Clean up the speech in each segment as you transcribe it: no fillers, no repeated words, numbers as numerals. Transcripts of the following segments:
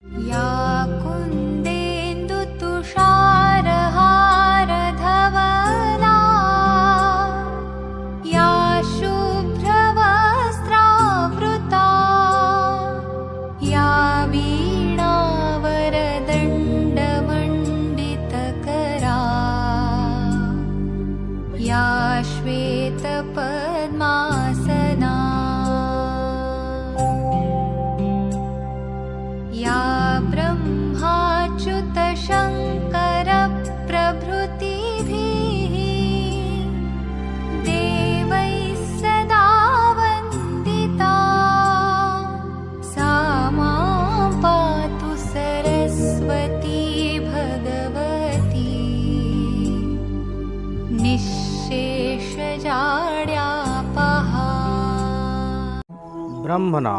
या कुन्देन्दुतुषारहारधवला या शुभ्रवस्त्रावृता या वीणावरदण्डमण्डितकरा या श्वेतपद्मासना या ब्रह्माच्युतशङ्करप्रभृतिभिः देवैः सदा वन्दिता सा मां पातु सरस्वती भगवती निःशेषजाड्यापहा। ब्रह्मणा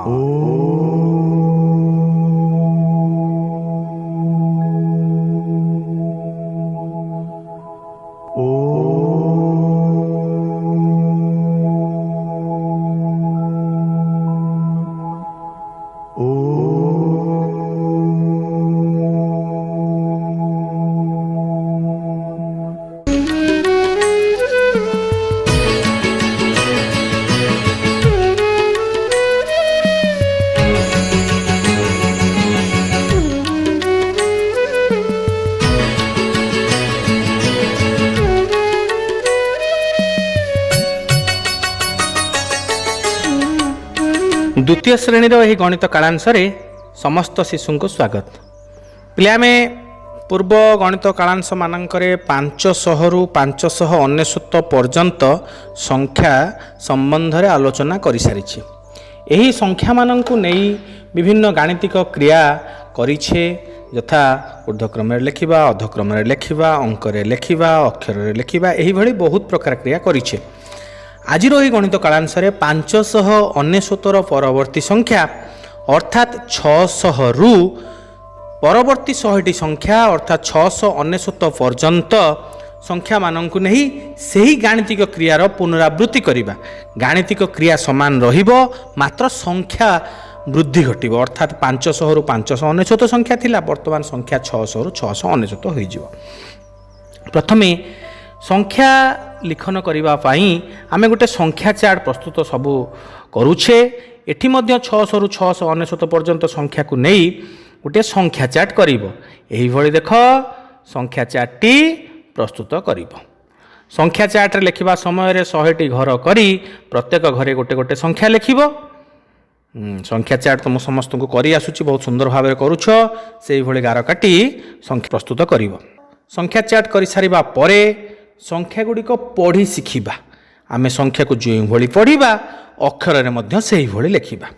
द्वितीय श्रेणीर यह गणित कालांशरे समस्त शिशु को स्वागत। पिले आमे पूर्व गणित कालांश मानकरे 500 रु 599 पर्यंत संख्या संबंध रे आलोचना करि सारिछि। एही संख्या माननकु नेई विभिन्न गाणितिक क्रिया करिछे, यथा ऊर्ध्वक्रम रे लेखिबा, अधक्रम रे लेखिबा, अंक रे लेखिबा, अक्षर रे लेखिबा, एही भली बहुत प्रकार क्रिया करिछे। आजिर यह गणित कालांशरे 599 परवर्ती संख्या अर्थात 600 रु परवर्ती 100टी संख्या अर्थात 699 पर्यंत संख्या माननकु नहीं सही गाणितिक क्रियार पुनरावृत्ति करिबा। गाणितिक क्रिया समान रहिबो, मात्र संख्या वृद्धि घटिबो। अर्थात 500 रु 599 संख्या थिला, वर्तमान संख्या 600 रु 699 होई जिवो। प्रथमे संख्या लिखन करिबा पाई आमे गोटे संख्या चार्ट प्रस्तुत सबु करूछे। एठी मध्य 600 रु 699 पर्यंत संख्या को नहीं गोटे संख्या चार्ट करिबो। एही भली देख संख्या चार्ट टी प्रस्तुत करिबो। संख्या चार्ट रे लिखिबा समय रे 100टी घर करी प्रत्येक घरे गोटे गोटे संख्या लिखिबो। संख्या चार्ट तो समस्त को करी आसुची, बहुत सुंदर भाव में करूछ। सेही भली गार काटी संख्या प्रस्तुत करिबो। संख्या चार्ट करि सारिबा परे संख्या गुड़िक पढ़ी शिखिबा। आमे संख्या को जो भली पढ़िबा अक्षर रे मध्य सेही भली लिखिबा।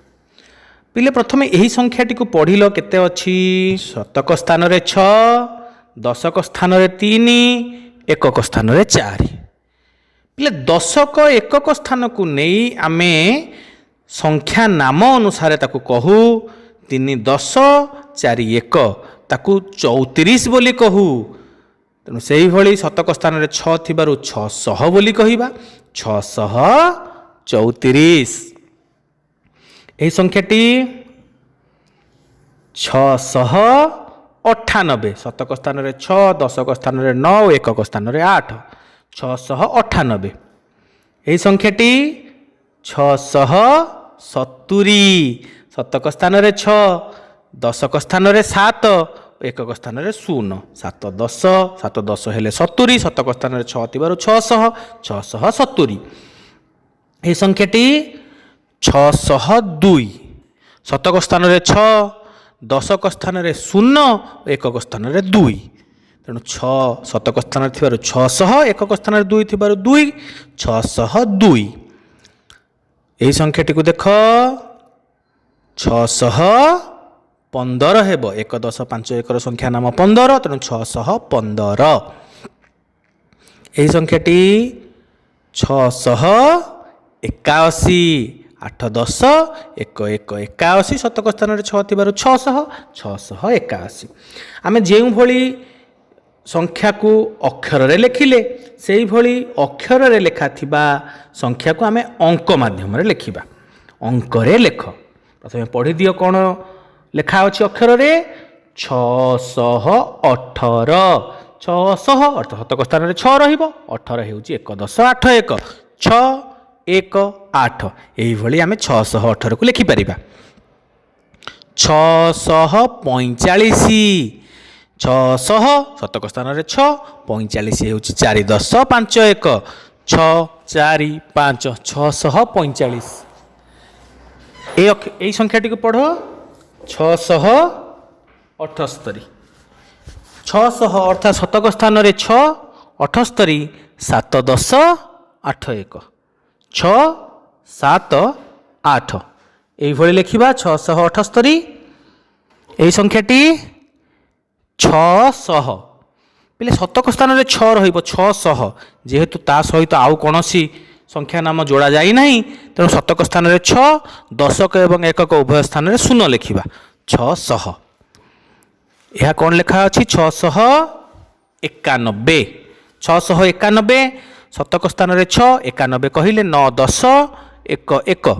पिले प्रथमे एही संख्याटी को पढ़िलो केते अछि। शतक स्थान रे 6, दशक स्थान रे 3, एकक स्थान रे 4। पिले दशक एकक स्थान को नहीं आमे संख्या नाम अनुसार ताकू कहू। 3 10 4 1 ताकू 34 बोली कहू। तेणु से ही भली शतक स्थान रे 6 थिबारु 600 बोली कहिबा। 634 एही संख्याटी 698। शतक स्थान रे 6, दशक स्थान रे 9, एकक स्थान रे 8। 698 एही संख्याटी 670। शतक स्थान रे 6, दशक स्थान रे 7, एकक स्थान रे 0। 7 10 7 10 हेले 70। शतक स्थान रे 6 थिबारु 600 670। एही संख्याटी 602। शतक स्थान रे 6, दशक स्थान रे 0, एकक स्थान रे 2। तेणु 6 शतक स्थान रे थिबारु 600, एकक स्थान रे 2 थिबारु 2 602। एही संख्याटी को देख 615 हेबो। 1 10 5 1 संख्या नाम 15, तेणु 615। एही संख्याटी 681। 8 10 1 1 81। शतक स्थान रे 6 थिबारु 600 681। आमे जेउ भली संख्या को अक्षर रे लिखिले सेही भली अक्षर रे लेखा थिबा संख्या को आमे अंक माध्यम रे लिखिबा। अंक रे लेख। प्रथमे पढ़ी दियो कोन ଲେଖା ଅଛି ଅକ୍ଷରରେ 618 600 ଅର୍ଥ ଶତକ ସ୍ଥାନରେ 6 ରହିବ 18 ହେଉଛି 1 10 8 1 6 1 8 ଏଇଭଳି ଆମେ 618କୁ ଲେଖିପାରିବା 645 600 ଶତକ ସ୍ଥାନରେ 6 45 ହେଉଛି 4 10 5 1 6 4 5 645 এই ସଂଖ୍ୟାଟିକୁ ପଢ଼ 678 600 ଅର୍ଥାତ୍ ଶତକ ସ୍ଥାନରେ 6 78 7 10 8 1 6 7 8 এইଭଳି ଲେଖିବା 678 এই ସଂଖ୍ୟାଟି 600 ପିଲେ ଶତକ ସ୍ଥାନରେ 6 ରହିବ 600 ଯେହେତୁ ତା ସହିତ ଆଉ କୌଣସି ସଂଖ୍ୟା ନାମ ଯୋଡ଼ା ଯାଇନାହିଁ ତେଣୁ ଶତକ ସ୍ଥାନରେ 6 ଦଶକ ଏବଂ ଏକକ ଉଭୟ ସ୍ଥାନରେ 0 ଲେଖିବା 600 ଏହା କ'ଣ ଲେଖା ଅଛି 691 691 ଶତକ ସ୍ଥାନରେ 6 91 କହିଲେ 9 10 1 1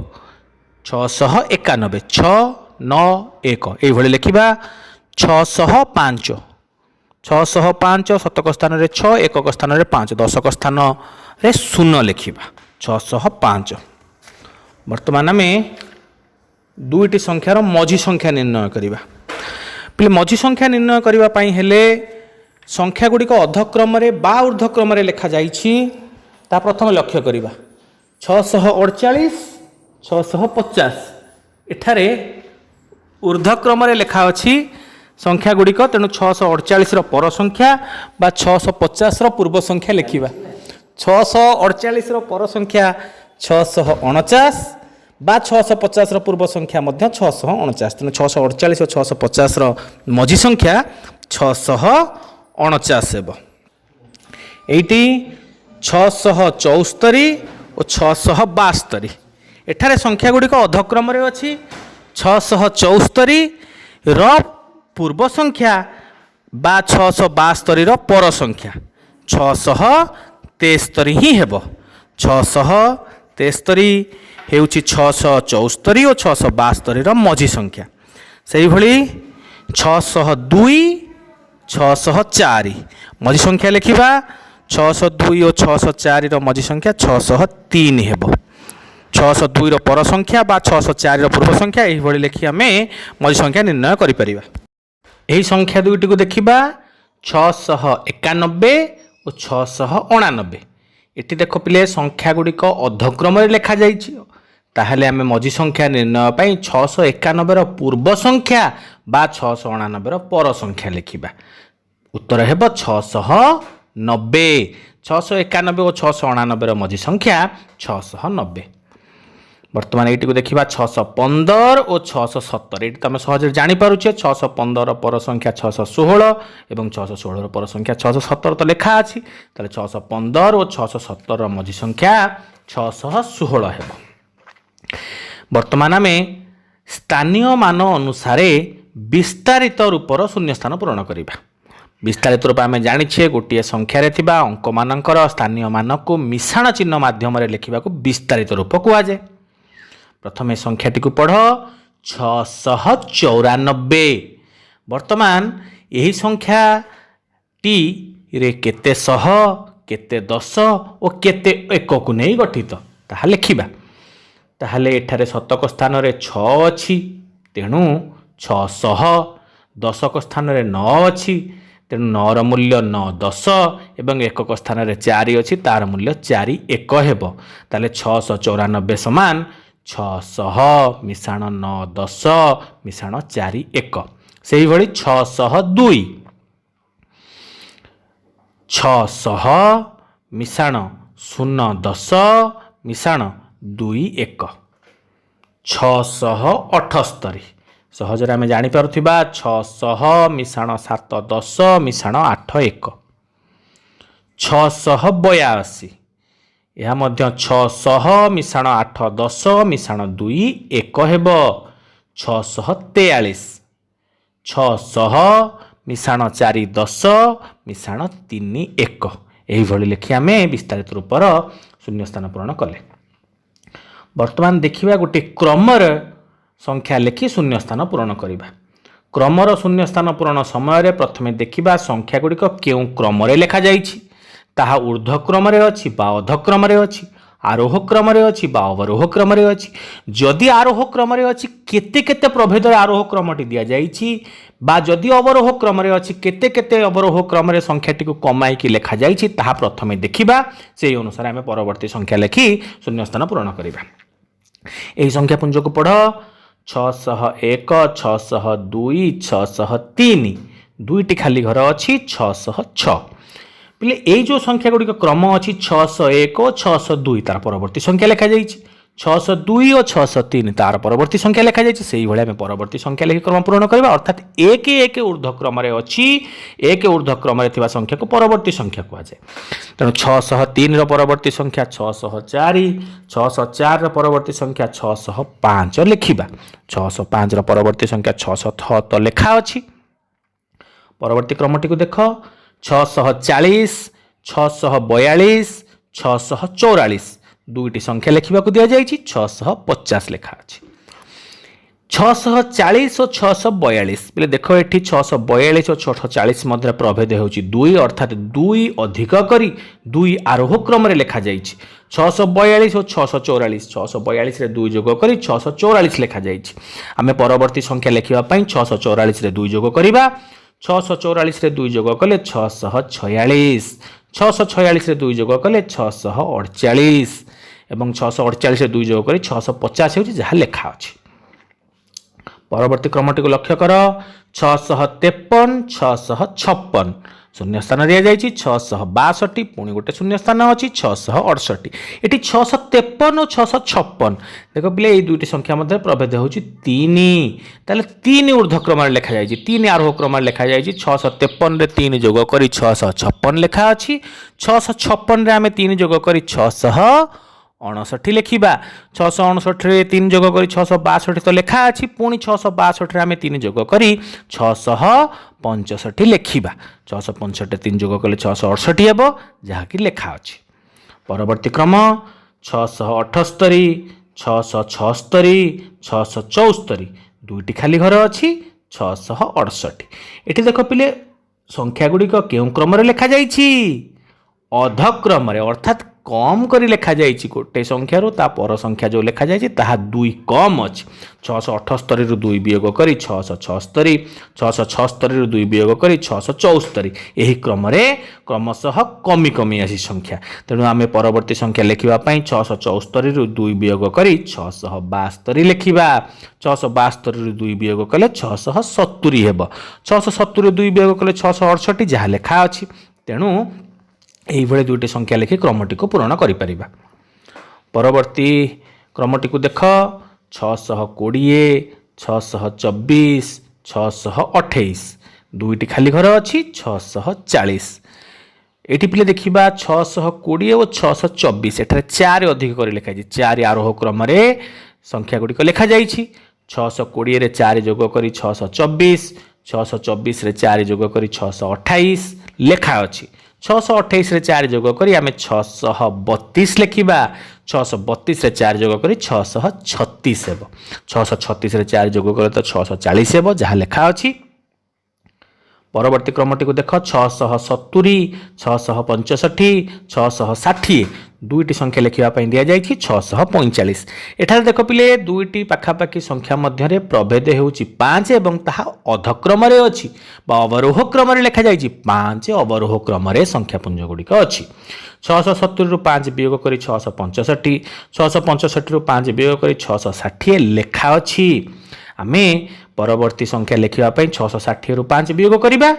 691 6 9 1 এইଭଳି ଲେଖିବା 605 605 ଶତକ ସ୍ଥାନରେ 6 ଏକକ ସ୍ଥାନରେ 5 ଦଶକ ସ୍ଥାନରେ 0 ଲେଖିବା 605 ବର୍ତ୍ତମାନ ଆମେ ଦୁଇଟି ସଂଖ୍ୟାର ମଝି ସଂଖ୍ୟା ନିର୍ଣ୍ଣୟ କରିବା ପିଲେ ମଝି ସଂଖ୍ୟା ନିର୍ଣ୍ଣୟ କରିବା ପାଇଁ ହେଲେ ସଂଖ୍ୟା ଗୁଡ଼ିକ ଅଧକ୍ରମରେ ବା ଊର୍ଦ୍ଧ୍ୱକ୍ରମରେ ଲେଖାଯାଇଛି ତା ପ୍ରଥମେ ଲକ୍ଷ୍ୟ କରିବା 648 650 ଏଠାରେ ଊର୍ଦ୍ଧ୍ୱକ୍ରମରେ ଲେଖା ଅଛି ସଂଖ୍ୟା ଗୁଡ଼ିକ ତେଣୁ 648ର ପର ସଂଖ୍ୟା ବା 650ର ପୂର୍ବ ସଂଖ୍ୟା ଲେଖିବା 648ର ପର ସଂଖ୍ୟା 649 ବା 650ର ପୂର୍ବ ସଂଖ୍ୟା ମଧ୍ୟ 649 ତେଣୁ 648 ଓ 650ର ମଝି ସଂଖ୍ୟା 649 ହେବ ଏଇଟି 674 ଓ 672 ଏଠାରେ ସଂଖ୍ୟା ଗୁଡ଼ିକ ଅଧକ୍ରମରେ ଅଛି 674ର ପୂର୍ବ ସଂଖ୍ୟା ବା 672ର ପର ସଂଖ୍ୟା 673 ହିଁ ହେବ 673 ହେଉଛି 674 ଓ 672ର ମଝି ସଂଖ୍ୟା ସେହିଭଳି 602 604 ମଝି ସଂଖ୍ୟା ଲେଖିବା 602 ଓ 604ର ମଝି ସଂଖ୍ୟା 603 ହେବ 602ର ପର ସଂଖ୍ୟା ବା 604ର ପୂର୍ବ ସଂଖ୍ୟା ଏହିଭଳି ଲେଖି ଆମେ ମଝି ସଂଖ୍ୟା ନିର୍ଣ୍ଣୟ କରିପାରିବା ଏହି ସଂଖ୍ୟା ଦୁଇଟିକୁ ଦେଖିବା 691 ଓ 689 ଏଠି ଦେଖ ପିଲେ ସଂଖ୍ୟା ଗୁଡ଼ିକ ଅଧକ୍ରମରେ ଲେଖାଯାଇଛି ତାହେଲେ ଆମେ ମଝି ସଂଖ୍ୟା ନିର୍ଣ୍ଣୟ ପାଇଁ 691ର ପୂର୍ବ ସଂଖ୍ୟା ବା 689ର ପର ସଂଖ୍ୟା ଲେଖିବା ଉତ୍ତର ହେବ 690 691 ଓ 689ର ମଝି ସଂଖ୍ୟା 690 ବର୍ତ୍ତମାନ ଏଇଟିକୁ ଦେଖିବା 615 ଓ 617 ଏଇଠି ତୁମେ ସହଜରେ ଜାଣିପାରୁଛେ 615ର ପର ସଂଖ୍ୟା 616 ଏବଂ 616ର ପର ସଂଖ୍ୟା 617 ତ ଲେଖା ଅଛି ତାହେଲେ 615 ଓ 617ର ମଝି ସଂଖ୍ୟା 616 ହେବ ବର୍ତ୍ତମାନ ଆମେ ସ୍ଥାନୀୟ ମାନ ଅନୁସାରେ ବିସ୍ତାରିତ ରୂପର ଶୂନ୍ୟସ୍ଥାନ ପୂରଣ କରିବା ବିସ୍ତାରିତ ରୂପ ଆମେ ଜାଣିଛେ ଗୋଟିଏ ସଂଖ୍ୟାରେ ଥିବା ଅଙ୍କମାନଙ୍କର ସ୍ଥାନୀୟ ମାନକୁ ମିଶାଣ ଚିହ୍ନ ମାଧ୍ୟମରେ ଲେଖିବାକୁ ବିସ୍ତାରିତ ରୂପ କୁହାଯାଏ ପ୍ରଥମେ ସଂଖ୍ୟାଟିକୁ ପଢ଼ 694 ବର୍ତ୍ତମାନ ଏହି ସଂଖ୍ୟାଟିରେ କେତେ ଶହ କେତେ ଦଶ ଓ କେତେ ଏକକୁ ନେଇ ଗଠିତ ତାହା ଲେଖିବା ତାହେଲେ ଏଠାରେ ଶତକ ସ୍ଥାନରେ 6 ଅଛି ତେଣୁ 600 ଦଶକ ସ୍ଥାନରେ 9 ଅଛି ତେଣୁ 9ର ମୂଲ୍ୟ 9 10 ଏବଂ ଏକକ ସ୍ଥାନରେ 4 ଅଛି ତାର ମୂଲ୍ୟ 4 1 ହେବ ତାହେଲେ 694 ସମାନ 600 ମିଶାଣ 9 10 ମିଶାଣ 4 1 ସେହିଭଳି 602 600 ମିଶାଣ 0 10 ମିଶାଣ 2 1 678 ସହଜରେ ଆମେ ଜାଣିପାରୁଥିବା 600 ମିଶାଣ 7 10 ମିଶାଣ 8 1 682 ଏହା ମଧ୍ୟ 600 ମିଶାଣ 8 10 ମିଶାଣ 2 1 ହେବ 643 600 ମିଶାଣ 4 10 ମିଶାଣ 3 1 ଏହିଭଳି ଲେଖି ଆମେ ବିସ୍ତାରିତ ରୂପର ଶୂନ୍ୟସ୍ଥାନ ପୂରଣ କଲେ ବର୍ତ୍ତମାନ ଦେଖିବା ଗୋଟିଏ କ୍ରମରେ ସଂଖ୍ୟା ଲେଖି ଶୂନ୍ୟସ୍ଥାନ ପୂରଣ କରିବା क्रमर शून्यस्थान पूरण समय प्रथमे देखा संख्यागुड़िक केउं क्रम लेखा जाइछि ताहा ऊर्ध्व क्रम अच्छी बा अधक्रम अच्छी आरोह क्रम अच्छी बा अवरोह क्रम अच्छी जदि आरोह क्रम अच्छी केते केते प्रभेद आरोह क्रमटी दि जाइछि बा जदि अवरोह क्रम अच्छी केते केते अवरोह क्रम संख्याटी को कमाई लेखा जाइछि ताहा प्रथमे देखिबा से अनुसार आम परवर्ती संख्या लेखि शून्यस्थान पूरण करिबा। एही संख्या पुंज को पढ़ 601 602 603 दुईटी खाली घर अच्छी 606 बोले यही जो संख्या गुड़िक क्रम अच्छी 601 और 602 तार परवर्ती संख्या लिखा जाइए 602 और 603 तार परवर्ती संख्या लिखा जाइए से आम परवर्ती संख्या लिखि क्रम पूरण करवा अर्थात एक एक ऊर्ध्व क्रम अच्छी एक ऊर्ध्व क्रम संख्या को परवर्ती संख्या कहुए तेणु 603 परवर्ती संख्या 604 604 परवर्ती संख्या 605 लिखा 605 परवर्ती संख्या 606 तो लिखा अच्छी परवर्ती क्रमटी को देख 640 642 644 दुईटी संख्या लिखा दि जाए 650 लिखा अच्छी 640 और 642 बोले देख ये 642 और 640 मध्य प्रभेद होची दुई अर्थात दुई अधिक करी दुई आरोह क्रम लिखा जाए 642 और 644 642 रे दुई जोग करी 644 लिखा जाए आम परवर्ती संख्या लिखापी 644 रे दुई जोग करवा 644 रे दुई जोग कले 646 646 रे दुई जोग कले 648 एवं 648 रे दुई जोग करी 650 होची जहाँ लिखा अछि परवर्ती क्रमटी को लक्ष्य कर 653 656 शून्य स्थान दि जाए 662 पुणी गोटे शून्य स्थान अच्छी 668 ये 653 और 656 देख पिले ये दुईटी संख्या मध्य प्रभेद होची 3 ताले 3 ऊर्ध्व क्रम लिखा जाए 3 आरोह क्रम लिखा जाए 653 रे 3 जोग करी 656 लिखा अच्छी 656 रे आम 3 जोग करी 659 लिखा 659 रे 3 जोग करी 662 तो लिखा अच्छी पुणी 662 रे आम 3 जोग करी 665 लिखा 665 3 जोग कले 668 हेब जहाँकि लिखा अच्छी परवर्ती क्रम 678 676 674 दुईटी खाली घर अच्छी 668 ये देख पिले संख्या गुड़िक केउं क्रम लिखा जाइछि अधक्रम अर्थात कम करी लिखा जाइए गोटे संख्यार ता पर संख्या जो लिखा जाइए ताहा दुई कम अच्छी 678 रु दुई वियोग करी 676 676 रु दुई वियोग करी 674 यही क्रम क्रमशः कमी कमी आसी संख्या तेणु आम परवर्ती संख्या लिखापी 674 रु दुई वियोग करी 672 लिखा 672 रु दुई वियोग कले 670 हेब 670 रु दुई वियोग कले 668 जहाँ लिखा अच्छी तेणु यही दुईटी संख्या लिखि क्रमटी को पूरण करि परिबा परवर्ती क्रमटी को देख 620 624 628 दुईटी खाली घर अच्छी 640 एटी पिले देखिबा 620 और 624 एठारे 4 अधिक कर लिखा जाय 4 आरोह क्रम संख्या गुड़िक लिखा जाय 620 रे 4 जोग करी 624 624 रे 4 जोग करी 628 लिखा अच्छी 628 रे 4 जोग करी आमे 632 लिखिबा 632 रे 4 जोग करी 636 हेबो 636 रे 4 जोग करे तो 640 हेबो जहाँ लिखा अछि परवर्ती क्रमटी को देख 670 665 660 दुईटी संख्या लिखापी दि जाए 645 एठार देख पिले दुईटी पाखापाखि संख्या मध्य प्रभेद होउची 5 एवं ताहा अधक्रम अच्छी अवरोह क्रम लिखा जाए 5 अवरोह क्रम संख्या पुंज गुड़िक अच्छी 670 रु 5 वियोग करी 665 665 रु 5 वियोग करी 660 लिखा अच्छी आमे परवर्ती संख्या लिखापी 660 रु 5 वियोग करवा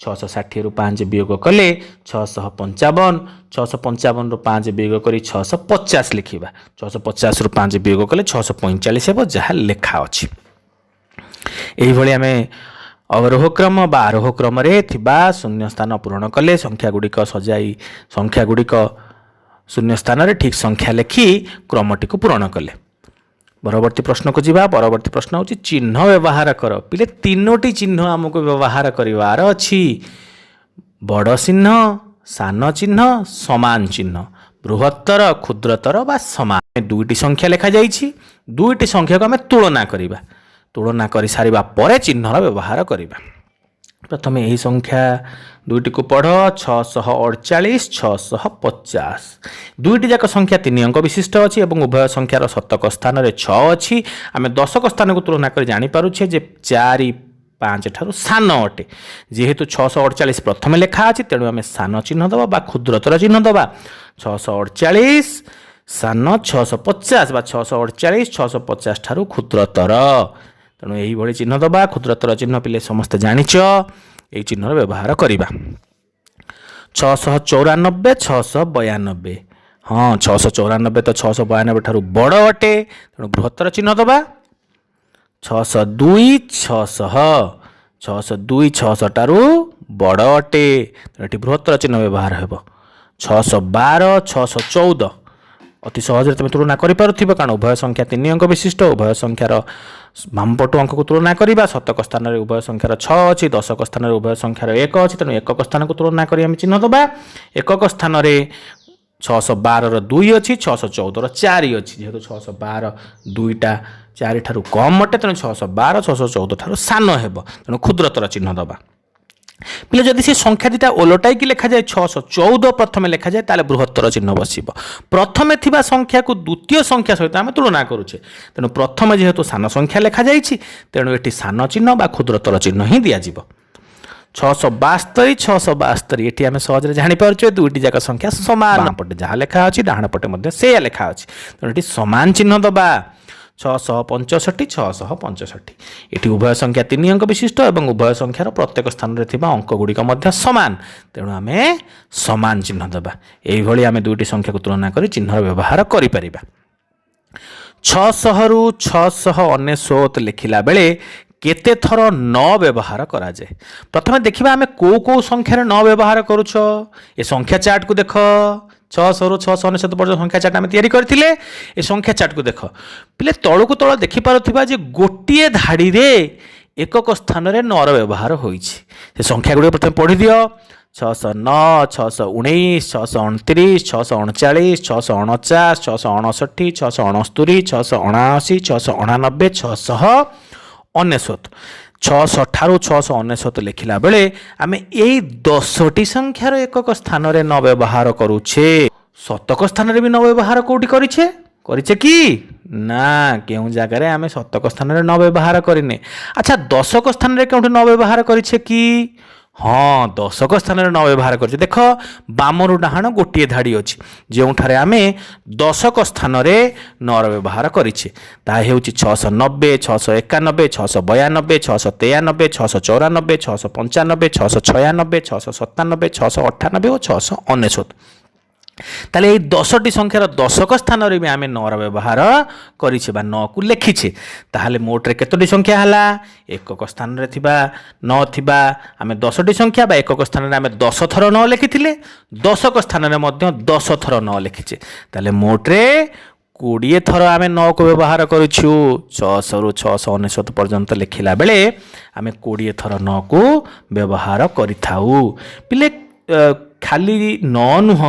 660 रु 5 वियोग कले 655 655 रु 5 वियोग करी 650 लिखा 650 रु 5 वियोग कले 645 हेब जहाँ लिखा अच्छी यही आम अवरोह क्रम बा आरोह क्रम शून्य स्थान पूरण कले संख्या गुड़िक सजाई संख्या गुड़िक शून्य स्थान ठीक संख्या लिखि क्रमटी को पूरण कले परवर्ती प्रश्न को जीवा परवर्ती प्रश्न होची चिन्ह व्यवहार कर पिले तीनोटी चिन्ह आमको व्यवहार करिवार अछि बड़ चिन्ह सान चिन्ह समान चिन्ह बृहत्तर क्षुद्रतर बा समान दुईटी संख्या लिखा जाइछि दुईटी संख्या को आम तुलना करिबा तुलना कर सारिबा परे चिन्हर व्यवहार करिबा। प्रथमे यही संख्या दुईटी को पढ़ 648 650 दुईटी जाक संख्या 3 अंक विशिष्ट अच्छी और उभय संख्यार शतक स्थान में 6 अच्छी आम दशक स्थान को तुलना कर जापे जे 4 5 ठारू सान अटे जेहेतु 648 प्रथम लेखा अच्छी तेणु आम सान चिन्ह दबा क्षुद्रतर चिन्ह दबा 648 सान 650 बा 648 650 ठारू क्षुद्रतर तेणु यही चिन्ह दबा क्षुद्रतर चिन्ह पिले समस्त जानिच यही चिन्हर व्यवहार करवा 694 692 हाँ 694 तो 692 ठारू बड़ अटे तेणु बृहत्तर चिन्ह दबा 602 600 602 600 ठारू बड़ अटे तेणु बृहत्तर चिन्ह व्यवहार हो 612 614 अति सहज तुम तुलना करें कारण उभय संख्या 3 अंक विशिष्ट उभय संख्यार बामपटु अंक को तुलना करवा शतक स्थान में उभय संख्यार 6 अच्छी दशक स्थान में उभय संख्यार 1 अच्छी तेणु एकक स्थान को तुलना कर चिन्ह दबा एकक स्थान में 612 2 अच्छी 614 4 अच्छी जेहेतु 612 2टा 4 ठारू कम अटे तेणु 612 614 ठारू सान हेब तेणु क्षुद्रतर चिन्ह दबा पिले जदि से संख्या दुटा ओलटाई की लिखा जाए 614 प्रथम लिखा जाए ताले बृहत्तर चिन्ह बसिब प्रथमे थिबा संख्या को द्वितीय संख्या सहित आम तुलना करुचे तेणु प्रथम जेहेतु सान संख्या लिखा जाइछि तेणु एटी सान चिन्ह बा क्षुद्रतर चिन्ह ही दियाजिब 672 672 ये आम सहज जापर दुईटी जाक संख्या सामान पटे जहाँ लेखा अच्छी डाण पटे से लेखा अच्छी तेणु ये सामान चिन्ह दबा 665 665 ये उभय संख्या 3 अंक विशिष्ट और उभय संख्यार प्रत्येक स्थान में अंक गुड़िक सामान तेणु आम सामान चिन्ह दबा यही आम दुईटी संख्या को तुलना कर चिन्हर व्यवहार करें 600 रु 699 लिखिला बेले केते थर न व्यवहार करा जाए प्रथमे देखिबा आमे को संख्यार न व्यवहार करूछ ए संख्या चार्ट को देख 600 रु 699 पर्यंत संख्या चार्ट आम तैयारी करथिले ए संख्या चार्ट को देख पिले तळकु तळ देखि पारुथिबा जे गोटिए धाड़ी रे एकक स्थान रे नर व्यवहार होईछि से संख्या गुडी प्रथमे पढि दियो 609 619 629 639 649 669 669 669 689 699 600 ठारू 699 लिखिला बेले आमे एई 10टी संख्यार एकक स्थान रे न व्यवहार करूछे शतक स्थान रे भी न व्यवहार कोठी करिछे करिछे कि ना केउ जगह रे आमे शतक स्थान रे न व्यवहार करिने अच्छा दशक स्थान रे केउठी न व्यवहार करिछे कि हाँ दशक स्थान में न व्यवहार कर देख बामरु डाहाण गोटे धाड़ी अच्छी जो आम दशक स्थान में नर व्यवहार करें ताऊ 690 691 692 693 694 695 696 697 698 और 699 ताले ये 10टी संख्यार दशक स्थान में भी आम नर व्यवहार करिछे बा न को लिखिछे ताहले मोटरे केतोटी संख्या हला एकक स्थान में थिबा न थिबा आम 10टी संख्या बा एकक स्थान में आम 10 थर न लिखिथिले दशक स्थान में मध्य 10 थर न लिखिछे ताले मोटरे 20 थर आम 9 को व्यवहार करूछु 600 रु 699 पर्यंत लिखिला बेले आम 20 थर 9 को व्यवहार करिथाउ पिले खाली 9 नुह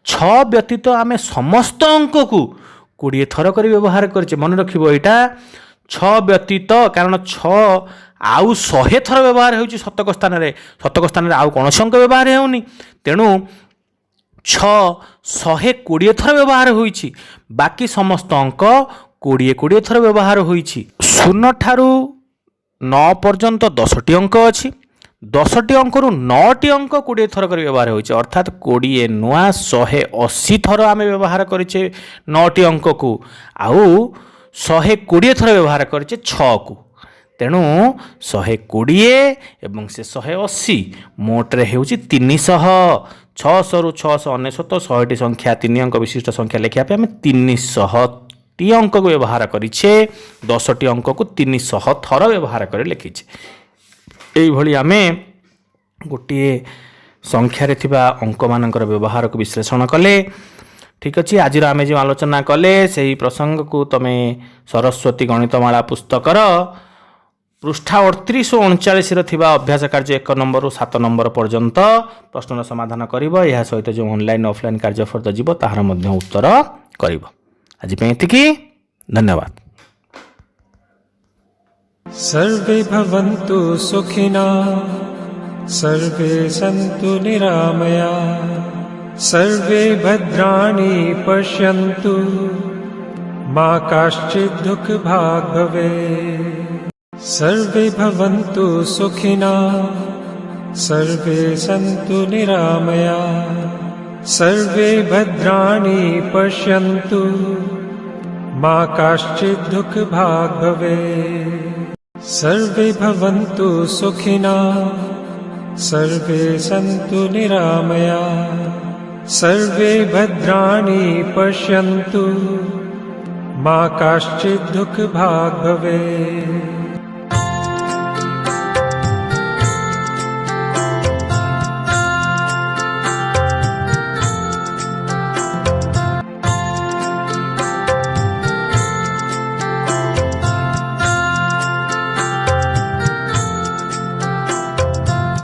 6 व्यतीत आम समस्त अंक को 20 थर कर व्यवहार करें मन रखिबो एटा 6 व्यतीत कारण 6 आउ 100 थर व्यवहार होउची शतक स्थान रे आउ कोनोसी अंक व्यवहार हेउनी तेणु 6 120 थर व्यवहार होइछि बाकी समस्त अंक 20 थर व्यवहार होइछि 0 ठारू 9 पर्यंत 10टी अंक अछि 10टी अंकरू 9टी अंक 20 थर कर व्यवहार होइछि अर्थात 20 नुआ 180 थर आम व्यवहार करिछे 9टी अंक को आउ 120 थर व्यवहार करिछे 6 को तेणु 120 एवं से 180 मोटरे हेउछि 300 600 रु 699 100टी संख्या 3 अंक विशिष्ट संख्या लिखिया पे आम 300टी अंक को व्यवहार करिछे 10टी अंक को 300 थर व्यवहार कर लिखिछे यही आम गोटे संख्यारे थिबा अंक मानकर व्यवहार को विश्लेषण कले ठीक अच्छे आज आम जो आलोचना कले से ही प्रसंग को तमे सरस्वती गणितमाला पुस्तकर पृष्ठा 38 और 39 थिबा अभ्यास कार्य 1 नंबर रु 7 नंबर पर्यंत प्रश्न समाधान करिवो यह सहित जो ऑनलाइन ऑफलाइन कार्य फर्द जीव ताहार मध्य उत्तर करिवो आज पे एतिकी धन्यवाद। सर्वे भवन्तु सुखिनः सर्वे सन्तु निरामया सर्वे भद्राणि पश्यन्तु मा काश्चित् दुःखभाग् भवेत् सर्वे भवन्तु सुखिनः सर्वे सन्तु निरामया सर्वे भद्राणि पश्यन्तु मा काश्चित् दुःखभाग् भवेत् सर्वे भवन्तु सुखिनः सर्वे सन्तु निरामया सर्वे भद्राणि पश्यन्तु मा काश्चित् दुःखभाग् भवेत्।